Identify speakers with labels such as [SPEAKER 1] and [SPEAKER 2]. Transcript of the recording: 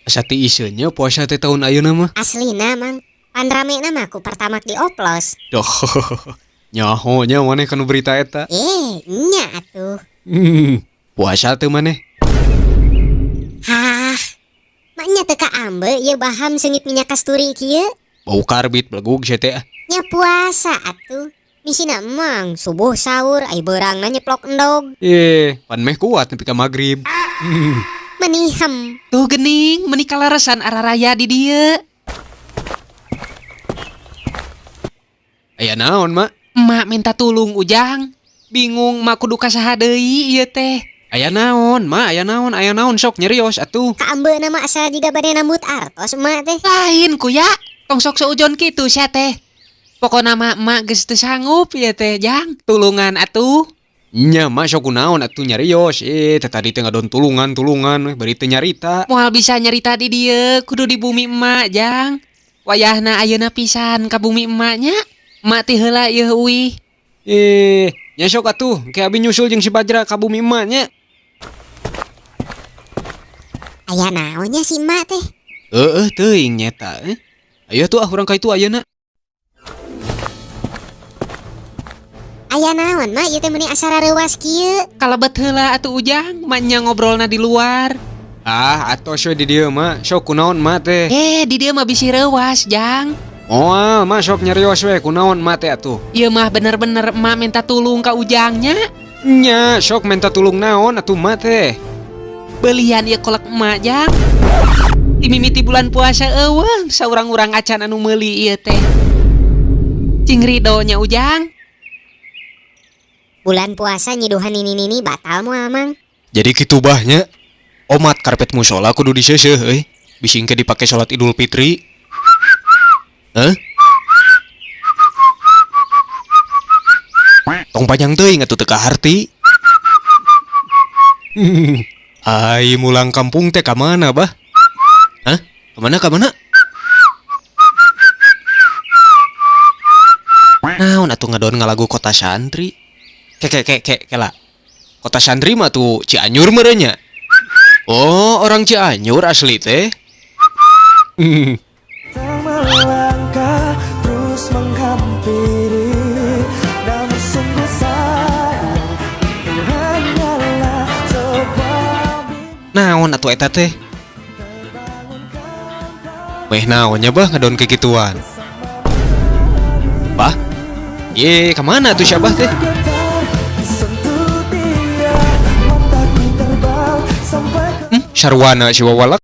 [SPEAKER 1] Asati iseunya puasa teh tahun ayeuna mah.
[SPEAKER 2] Aslina mang, pan rame nama ku pertama dioplos.
[SPEAKER 1] Doh. Nyaho nya maneh kanu berita eta.
[SPEAKER 2] Nya atuh.
[SPEAKER 1] Puasa teu maneh.
[SPEAKER 2] Hah, maknya teka ambe ye baham sengit minyak kasturi kieu.
[SPEAKER 1] Bau karbit belegug sia teh.
[SPEAKER 2] Nya puasa atuh. Misina emang subuh sahur ai beurangna nyeplok endog.
[SPEAKER 1] Pan meh kuat nepi ka magrib.
[SPEAKER 2] Menihem.
[SPEAKER 3] Tuh gening, menikah larasan araraya di dia.
[SPEAKER 1] Aya naon, Mak?
[SPEAKER 3] Emak minta tulung Ujang. Bingung mak kudu kasaha deui ieu teh.
[SPEAKER 1] Aya naon, Mak? Aya naon sok nyerios atuh.
[SPEAKER 2] Ka ambe nama asa jiga bade nambut artos emak teh.
[SPEAKER 3] Lain ku ya, tong sok seujon kitu sia teh. Pokona emak geus teu sanggup ieu teh, Jang. Tulungan atuh.
[SPEAKER 1] Nya Mak sok kunaon atuh nyarios. Teh tadi teh ngadon tulungan bari teu nyarita.
[SPEAKER 3] Moal bisa nyarita di dieu kudu di bumi emak, Jang. Wayahna ayeuna pisan ka bumi emaknya. Emak ti heula ieu euih.
[SPEAKER 1] Nya sok atuh, ke abi nyusul jeung si Bajra ka bumi emaknya.
[SPEAKER 2] Aya naonnya si emak teh?
[SPEAKER 1] Teuing nyeta. Ayo tuh urang ka itu ayeuna.
[SPEAKER 2] Aya naon mak ieu teh meuni asara reuwas kieu?
[SPEAKER 3] Kalebet heula atuh Ujang, emaknya ngobrolna di luar.
[SPEAKER 1] Atos we di dieu Mak. Sok kunaon Mak teh?
[SPEAKER 3] Di dia mah bisi reuwas, Jang.
[SPEAKER 1] Moal Mak sok nyarios we kunaon Mak teh atuh.
[SPEAKER 3] Ieu mah bener-bener emak minta tulung ka Ujangnya.
[SPEAKER 1] Nya sok minta tulung naon atuh Mak teh?
[SPEAKER 3] Belian ieu kolak emak, Jang. Dimimiti bulan puasa eueuh, saurang-urang acan anu meuli ieu teh. Cing Ridonya Ujang.
[SPEAKER 2] Bulan puasa nyiduhan ini batal moal mang.
[SPEAKER 1] Jadi kitu bahnya. Omat karpet musola kudu diseuseuh euy. Bisingke dipake salat Idul Fitri. Tong panjang teuing atuh teu kaharti. Ai mulang kampung teh ka mana, Bah? Ka mana? Naon atuh ngadon ngalagu kota santri? Kela. Kota santri mah tuh Cianjur merenya. Oh, orang Cianjur asli teh.
[SPEAKER 4] Melangkah terus menghampiri, namun sungguh sayang hanyalah sebuah
[SPEAKER 1] Naon atuh eta teh? Weh naonnya Bah ngadon kekituan? Bah? Kemana tuh siapa teh? Sarwana si Wawalak.